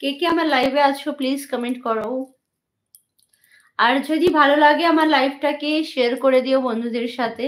কে কে আমার লাইভে আছো প্লিজ কমেন্ট করো। আর যদি ভালো লাগে আমার লাইভটাকে শেয়ার করে দিও বন্ধুদের সাথে।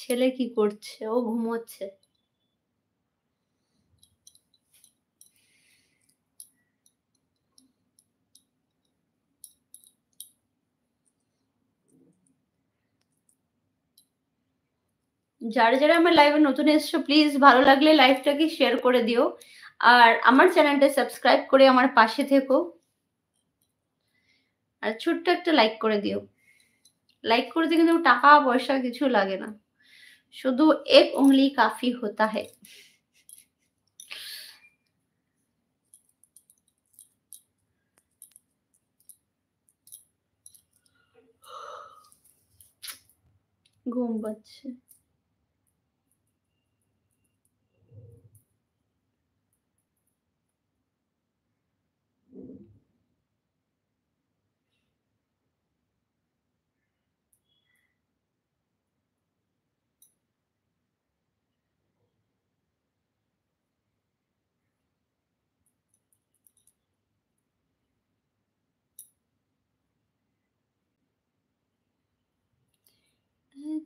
ছেলে কি করছে? ও ঘুমোচ্ছে। যারা আমার লাইভে নতুন এসছো প্লিজ ভালো লাগলে লাইভটাকে শেয়ার করে দিও। আর আমার চ্যানেলটা সাবস্ক্রাইব করে আমার পাশে থেকো। আর ছোট্ট একটা লাইক করে দিও। লাইক করতে কিন্তু টাকা পয়সা কিছু লাগে না। শুধু এক উংলি কাফি হোতা হ্যায়। ঘুম পাচ্ছে।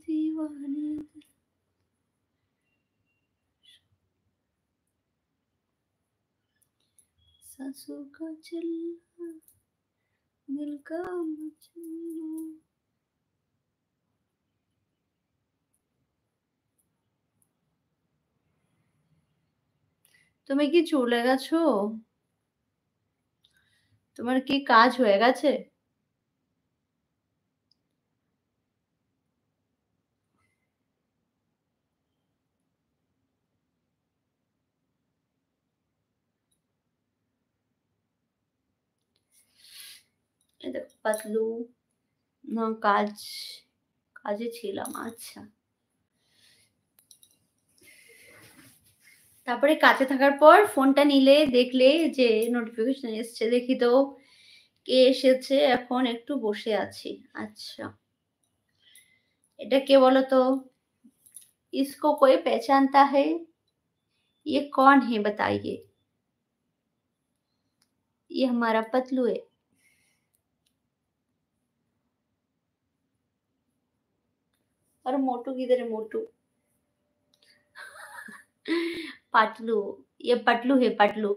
दीवाने सांसों का चलना दिल का मचलना। তুমি কি চলে গেছো? তোমার কি কাজ হয়ে গেছে? এই দেখো পাতলু। না কাজে ছিলাম। আচ্ছা। তারপরে কাজে থাকার পর ফোনটা নিলে দেখলে যে নোটিফিকেশন এসছে। দেখি তো কে এসেছে। এখন একটু বসে আছি। আচ্ছা। এটা কে বলো তো? इसको कोई पहचानता है? ये कौन है बताइए? ये हमारा पतलू है। और मोटू किधर है मोटू? पतलू। ये पतलू है पतलू।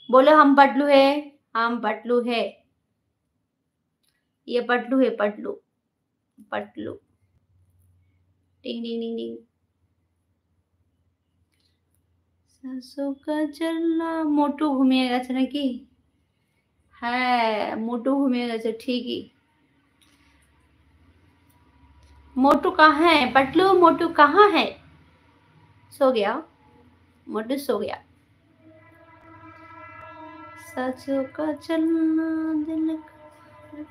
बोलो हम पतलू है। हम पतलू है। ये पतलू है पतलू। पतलू। टिंग टिंग टिंग टिंग। सांसों का चलना। मोटू ঘুমিয়ে গেছে নাকি? হ্যাঁ, মোটু ঘুমিয়ে গেছে ঠিকই। मोटू कहाँ है? पतलू मोटू कहाँ है? सो गया। मोटू सो गया। सांसों का चलना दिल का